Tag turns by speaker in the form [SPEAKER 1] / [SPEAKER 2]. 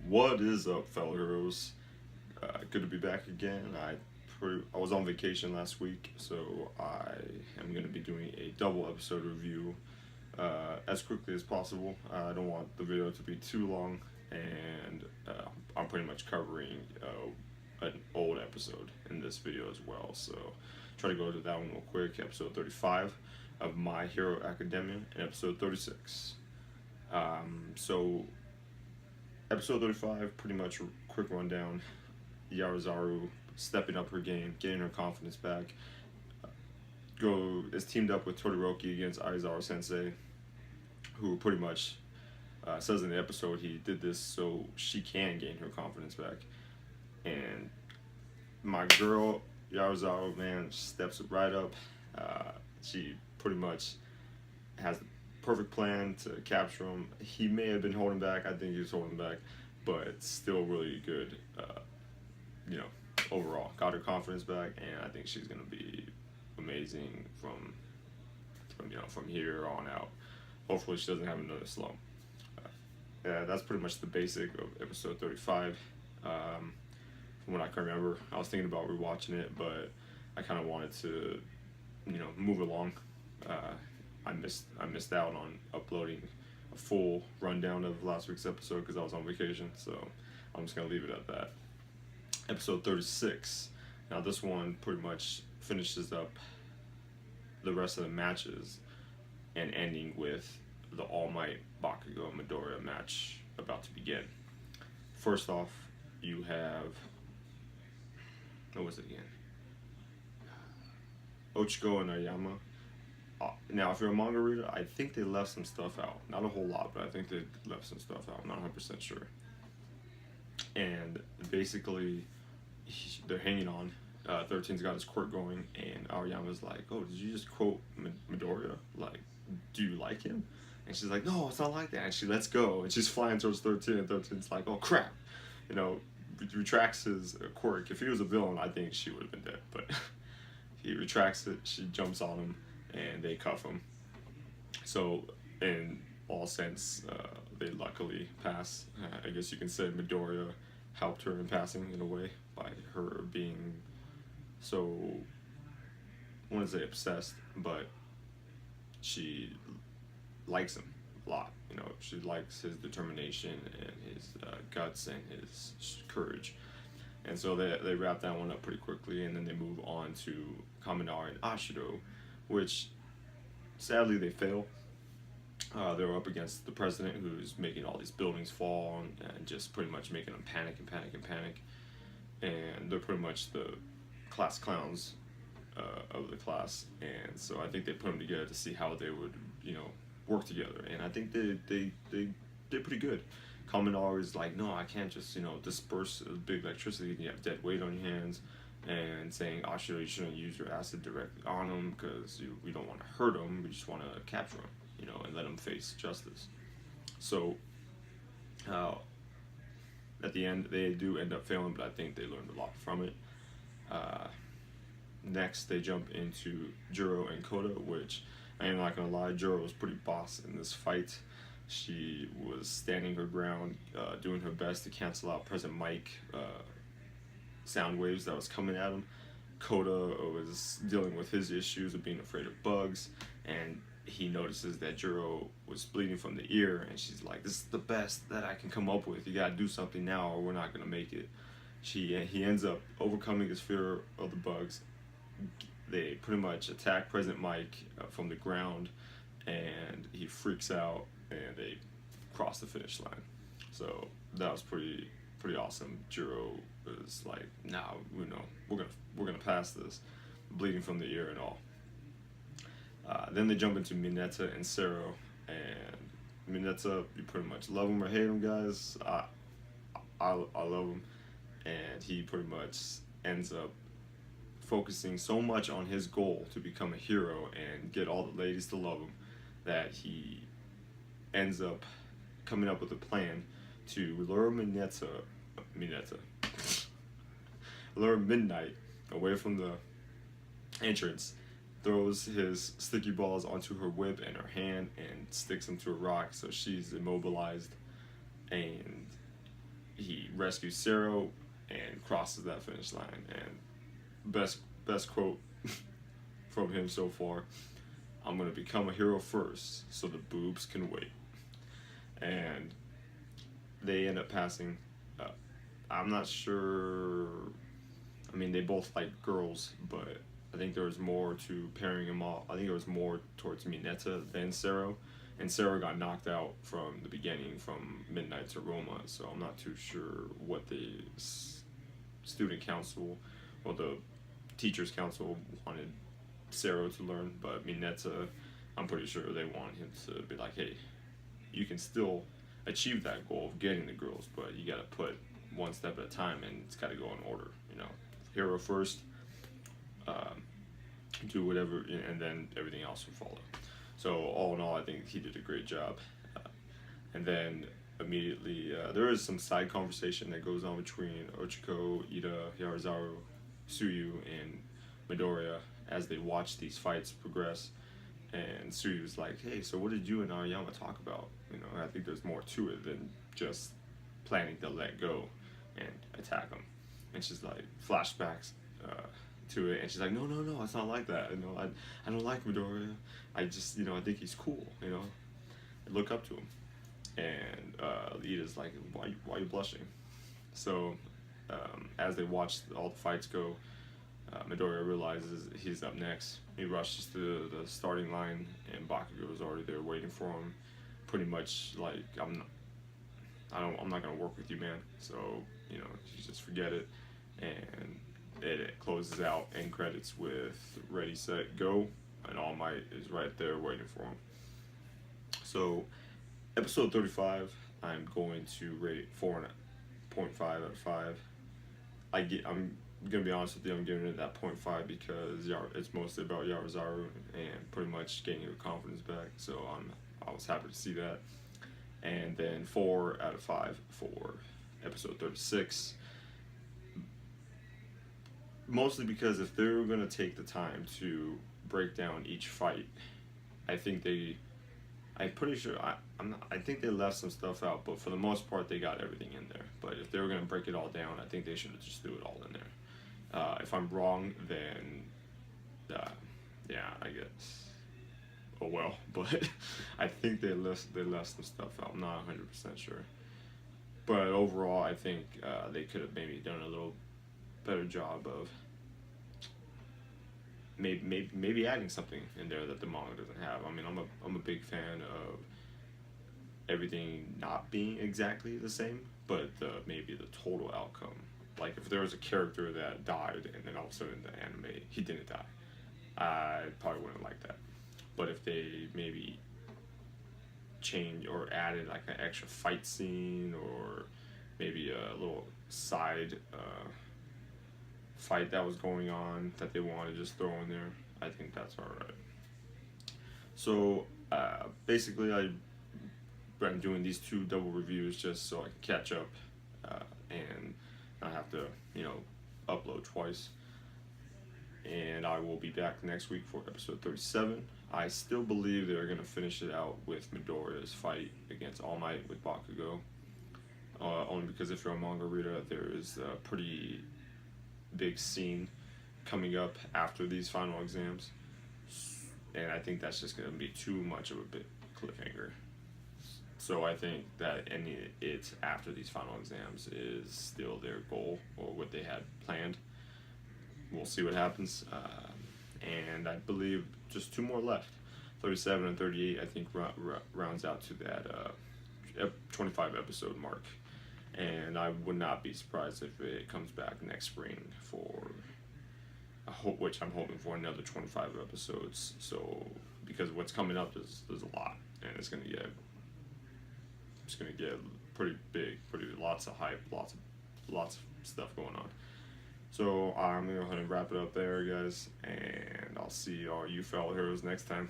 [SPEAKER 1] What is up, fellow heroes? Good to be back again. I was on vacation last week, so I am going to be doing a double episode review as quickly as possible. I don't want the video to be too long, and I'm pretty much covering an old episode in this video as well. So try to go to that one real quick. Episode 35 of My Hero Academia and episode 36. So episode 35, pretty much a quick rundown. Yarazaru stepping up her game, getting her confidence back. Is teamed up with Todoroki against Aizawa Sensei, who pretty much says in the episode he did this so she can gain her confidence back. And my girl Yarazawa, man, steps right up. She pretty much has the perfect plan to capture him. He may have been holding back. I think he was holding back, but it's still really good. Overall, got her confidence back, and I think she's gonna be amazing from here on out. Hopefully, she doesn't have another slump. Yeah, that's pretty much the basic of episode 35. From what I can remember, I was thinking about rewatching it, but I kind of wanted to, move along. I missed out on uploading a full rundown of last week's episode because I was on vacation, so I'm just gonna leave it at that. Episode 36. Now this one pretty much finishes up the rest of the matches and ending with the All Might Bakugo Midoriya match about to begin. First off, you have, what was it again? Ochiko and Ayama. Now, if you're a manga reader, I think they left some stuff out. Not a whole lot, but I think they left some stuff out. I'm not 100% sure. And basically, they're hanging on. 13's got his quirk going, and Aoyama's like, "Oh, did you just quote Midoriya? Like, do you like him?" And she's like, "No, it's not like that." And she lets go, and she's flying towards 13, and 13's like, "Oh crap," retracts his quirk. If he was a villain, I think she would have been dead, but he retracts it. She jumps on him, and they cuff him. So, in all sense, they luckily pass. I guess you can say Midoriya helped her in passing in a way by her being so, I wouldn't say obsessed, but she likes him a lot. She likes his determination and his guts and his courage. And so they wrap that one up pretty quickly, and then they move on to Kaminari and Ashido, which sadly they fail. They're up against the president, who's making all these buildings fall and just pretty much making them panic and panic and panic. And they're pretty much the class clowns of the class. And so I think they put them together to see how they would, work together. And I think they did pretty good. Kaminari's like, "No, I can't just, disperse a big electricity. You have dead weight on your hands." And saying, "Ashido, you shouldn't use your acid directly on him because we don't want to hurt him. We just want to capture him. And let him face justice." So, at the end, they do end up failing, but I think they learned a lot from it. Next, they jump into Juro and Koda, which I am not gonna lie, Juro was pretty boss in this fight. She was standing her ground, doing her best to cancel out President Mike sound waves that was coming at him. Koda was dealing with his issues of being afraid of bugs, and he notices that Juro was bleeding from the ear, and she's like, "This is the best that I can come up with. You gotta do something now, or we're not gonna make it." He ends up overcoming his fear of the bugs. They pretty much attack President Mike from the ground, and he freaks out, and they cross the finish line. So that was pretty awesome. Juro was like, "Nah, we're gonna pass this," bleeding from the ear and all. Then they jump into Mineta and Sero, and Mineta, you pretty much love him or hate him, guys. I love him, and he pretty much ends up focusing so much on his goal to become a hero and get all the ladies to love him that he ends up coming up with a plan to lure lure Midnight away from the entrance, throws his sticky balls onto her whip and her hand and sticks them to a rock so she's immobilized, and he rescues Zero and crosses that finish line. And best quote from him so far: "I'm gonna become a hero first, so the boobs can wait." And they end up passing. Uh, I'm not sure. I mean, they both like girls, but I think there was more to pairing them off. I think it was more towards Mineta than Sero, and Sero got knocked out from the beginning from Midnight to Roma. So I'm not too sure what the student council or the teachers council wanted Sero to learn, but Mineta, I'm pretty sure they want him to be like, hey, you can still achieve that goal of getting the girls, but you gotta put one step at a time, and it's gotta go in order. You know, hero first, do whatever, and then everything else will follow. So all in all, I think he did a great job. And then immediately, there is some side conversation that goes on between Ochiko, Ida, Yarazaru, Suyu, and Midoriya as they watch these fights progress. And Suyu's like, hey, so what did you and Aoyama talk about? You know, I think there's more to it than just planning to let go and attack him. And she's like, flashbacks to it, and she's like, no, it's not like that. You know, I don't like Midoriya. I just, I think he's cool. You know, I look up to him. And Ida's like, why are you blushing? So as they watch all the fights go, Midoriya realizes he's up next. He rushes to the starting line, and Bakugo is already there waiting for him. Pretty much like, I'm not gonna work with you, man. So you just forget it, and it closes out end credits with Ready, Set, Go, and All Might is right there waiting for him. So episode 35, I'm going to rate 4.5 out of 5. I'm gonna be honest with you, I'm giving it that 0.5 because it's mostly about Yarazaru and pretty much getting your confidence back. So I was happy to see that. And then 4 out of 5 for episode 36. Mostly because if they're gonna take the time to break down each fight, I'm pretty sure I think they left some stuff out, but for the most part they got everything in there. But if they were gonna break it all down, I think they should have just threw it all in there. If I'm wrong, then yeah, I guess. Oh well, but I think they left some stuff out. I'm not 100% sure. But overall, I think they could have maybe done a little better job of maybe adding something in there that the manga doesn't have. I mean, I'm a big fan of everything not being exactly the same, but maybe the total outcome. Like if there was a character that died and then all of a sudden in the anime he didn't die, I probably wouldn't like that. But if they maybe changed or added like an extra fight scene or maybe a little side fight that was going on that they wanted to just throw in there, I think that's alright. So basically I'm doing these 2 double reviews just so I can catch up and not have to upload twice. And I will be back next week for episode 37. I still believe they're going to finish it out with Midoriya's fight against All Might with Bakugo. Only because if you're a manga reader, there is a pretty big scene coming up after these final exams. And I think that's just going to be too much of a big cliffhanger. So I think that it's after these final exams is still their goal or what they had planned. We'll see what happens. And I believe just 2 more left. 37 and 38, I think, rounds out to that 25 episode mark. And I would not be surprised if it comes back next spring for, which I'm hoping for another 25 episodes. So, because what's coming up is there's a lot, and it's gonna get pretty big, lots of hype, lots of stuff going on. So I'm gonna go ahead and wrap it up there, guys, and I'll see all you fellow heroes next time.